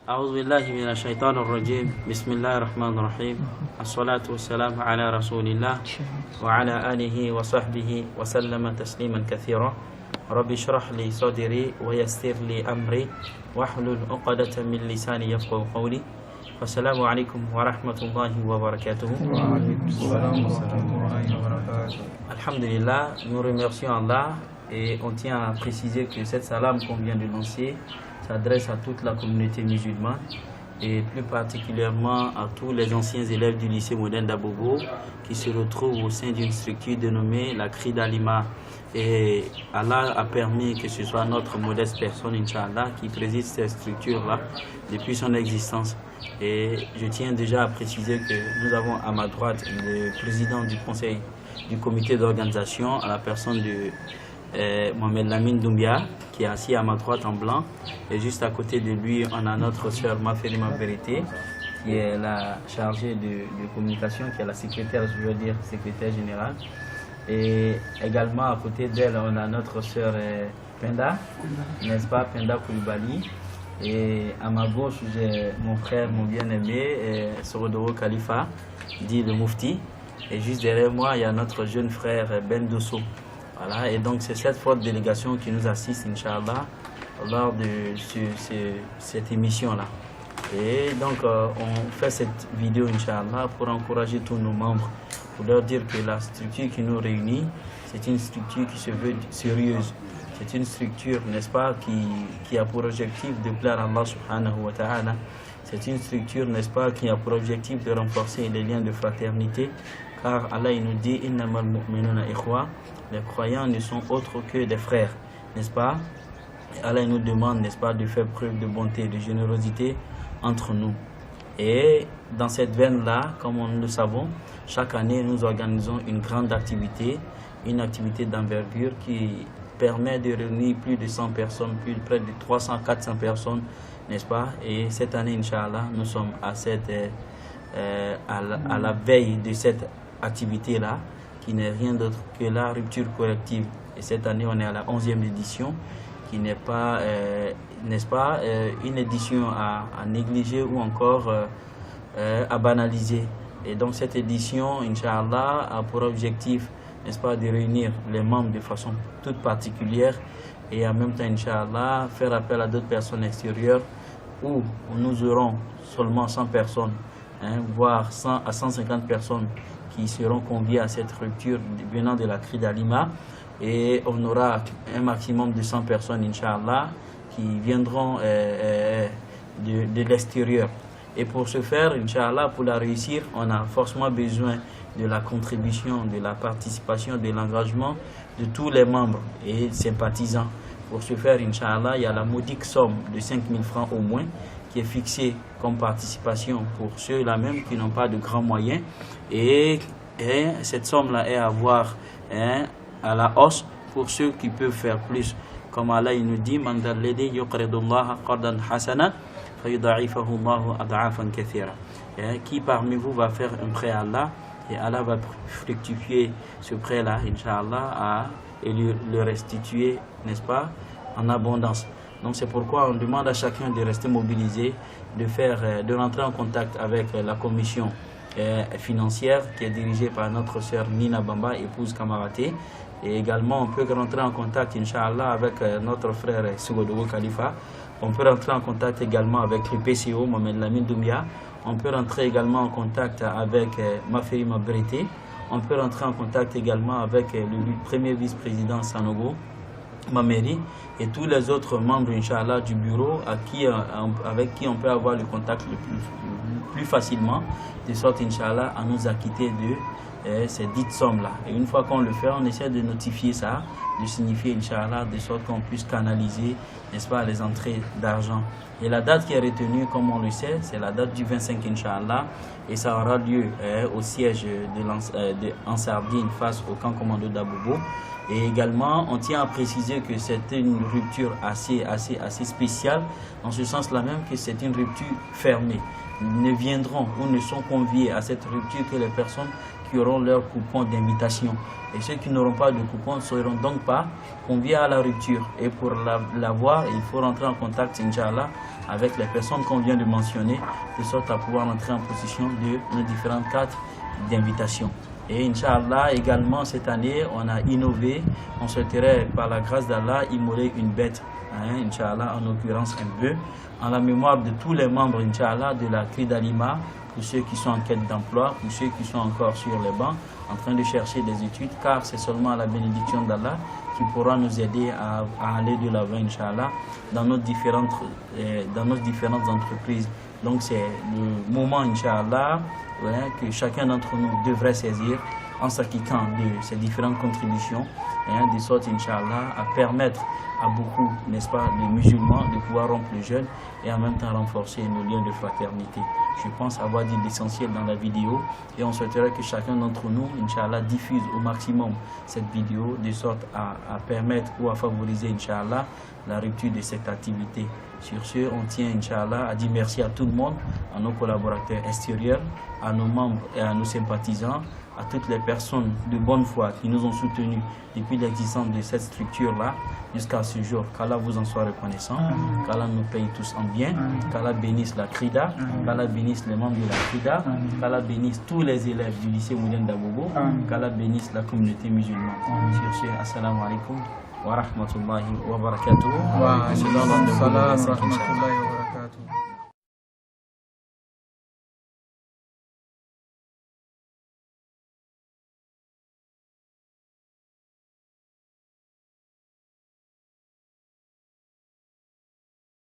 أعوذ بالله من الشيطان الرجيم بسم الله الرحمن الرحيم الصلاة والسلام على رسول الله وعلى آله وصحبه وسلم تسليما كثيرا رب اشرح لي صدري ويسر لي أمري واحلل عقدة من لساني يفقهوا قولي السلام عليكم ورحمة الله وبركاته. Alhamdulillah, nous remercions Allah et on tient à préciser que cette salam qu'on vient de lancer s'adresse à toute la communauté musulmane et plus particulièrement à tous les anciens élèves du lycée moderne d'Abobo qui se retrouvent au sein d'une structure dénommée la CRI d'Alima. Et Allah a permis que ce soit notre modeste personne, Inch'Allah, qui préside cette structure-là depuis son existence. Et je tiens déjà à préciser que nous avons à ma droite le président du conseil du comité d'organisation à la personne de Mohamed Lamine Doumbia qui est assis à ma droite en blanc, et juste à côté de lui on a notre sœur Maferima Berité qui est la chargée de communication, qui est la secrétaire, je veux dire secrétaire générale, et également à côté d'elle on a notre sœur Penda, n'est-ce pas, Penda Koulibaly, et à ma gauche j'ai mon frère, mon bien-aimé Sorodoro Khalifa dit le Moufti, et juste derrière moi il y a notre jeune frère Ben Dosso. Voilà, et donc c'est cette forte délégation qui nous assiste, Inch'Allah, lors de cette émission-là. Et donc on fait cette vidéo, Inch'Allah, pour encourager tous nos membres, pour leur dire que la structure qui nous réunit, c'est une structure qui se veut sérieuse. C'est une structure, n'est-ce pas, qui a pour objectif de plaire à Allah subhanahu wa ta'ala. C'est une structure, n'est-ce pas, qui a pour objectif de renforcer les liens de fraternité, car Allah il nous dit « Innamal mu'minuna ikhwa » les croyants ne sont autres que des frères, n'est-ce pas? Et Allah nous demande, n'est-ce pas, de faire preuve de bonté, de générosité entre nous. Et dans cette veine-là, comme nous le savons, chaque année nous organisons une grande activité, une activité d'envergure qui permet de réunir plus de 100 personnes, près de 300-400 personnes, n'est-ce pas? Et cette année, Inch'Allah, nous sommes à la veille de cette activité-là, qui n'est rien d'autre que la rupture collective. Et cette année, on est à la 11e édition, qui n'est pas, n'est-ce pas, une édition à négliger ou encore à banaliser. Et donc cette édition, Inch'Allah, a pour objectif, n'est-ce pas, de réunir les membres de façon toute particulière et en même temps, Inch'Allah, faire appel à d'autres personnes extérieures où nous aurons seulement 100 personnes, voire 100 à 150 personnes qui seront conviés à cette rupture venant de la CRI d'Alima, et on aura un maximum de 100 personnes, Inch'Allah, qui viendront de l'extérieur. Et pour ce faire, Inch'Allah, pour la réussir, on a forcément besoin de la contribution, de la participation, de l'engagement de tous les membres et sympathisants. Pour ce faire, Inch'Allah, il y a la modique somme de 5 000 francs au moins qui est fixée comme participation pour ceux-là même qui n'ont pas de grands moyens. Et cette somme-là est à voir à la hausse pour ceux qui peuvent faire plus. Comme Allah il nous dit, Man dalladhi yuqridullaha qardan hasana fayudha'ifahu Allahu ad'afan kathira. Qui parmi vous va faire un prêt à Allah et Allah va fructifier ce prêt-là, Inch'Allah, et le restituer, n'est-ce pas, en abondance. Donc c'est pourquoi on demande à chacun de rester mobilisé, de rentrer en contact avec la commission financière qui est dirigée par notre sœur Nina Bamba, épouse Kamaraté. Et également on peut rentrer en contact, Inch'Allah, avec notre frère Sorodoro Khalifa. On peut rentrer en contact également avec le PCO, Mohamed Lamine Doumbia. On peut rentrer également en contact avec Maferima Berité. On peut rentrer en contact également avec le premier vice-président Sanogo Mameri et tous les autres membres, Inch'Allah, du bureau avec qui on peut avoir le contact le plus facilement, de sorte, Inch'Allah, à nous acquitter de ces dites sommes-là. Et une fois qu'on le fait, on essaie de notifier ça, de signifier, Inch'Allah, de sorte qu'on puisse canaliser, n'est-ce pas, les entrées d'argent. Et la date qui est retenue, comme on le sait, c'est la date du 25, Inch'Allah, et ça aura lieu au siège en Sardine face au camp commando d'Abobo. Et également, on tient à préciser que c'est une rupture assez spéciale, en ce sens-là même que c'est une rupture fermée. ne viendront ou ne sont conviés à cette rupture que les personnes qui auront leur coupon d'invitation. Et ceux qui n'auront pas de coupon ne seront donc pas conviés à la rupture. Et pour l'avoir, il faut rentrer en contact, Inch'Allah, avec les personnes qu'on vient de mentionner, de sorte à pouvoir entrer en possession de nos différentes cartes d'invitation. Et Inch'Allah, également, cette année, on a innové. On souhaiterait, par la grâce d'Allah, immoler une bête, Inch'Allah, en l'occurrence un bœuf, en la mémoire de tous les membres, Inch'Allah, de la CRI d'Alima, pour ceux qui sont en quête d'emploi, pour ceux qui sont encore sur les bancs, en train de chercher des études, car c'est seulement la bénédiction d'Allah qui pourra nous aider à aller de l'avant, Inch'Allah, dans nos différentes entreprises. Donc c'est le moment, Inch'Allah, que chacun d'entre nous devrait saisir en s'acquittant de ces différentes contributions, de sorte, Inch'Allah, à permettre à beaucoup, n'est-ce pas, de musulmans de pouvoir rompre le jeûne et en même temps renforcer nos liens de fraternité. Je pense avoir dit l'essentiel dans la vidéo et on souhaiterait que chacun d'entre nous, Inch'Allah, diffuse au maximum cette vidéo de sorte à permettre ou à favoriser, Inch'Allah, la rupture de cette activité. Sur ce, on tient, Inch'Allah, à dire merci à tout le monde, à nos collaborateurs extérieurs, à nos membres et à nos sympathisants, à toutes les personnes de bonne foi qui nous ont soutenus depuis l'existence de cette structure-là jusqu'à ce jour. Qu'Allah vous en soit reconnaissant, qu'Allah nous paye tous en bien, qu'Allah bénisse la CRIDA, qu'Allah bénisse les membres de la CRIDA, qu'Allah bénisse tous les élèves du lycée Moulin d'Abobo, qu'Allah bénisse la communauté musulmane. Sur ce, assalamu alaikum wa rahmatullahi wa barakatuh. Wa alaikum salam wa rahmatullahi wa barakatuh.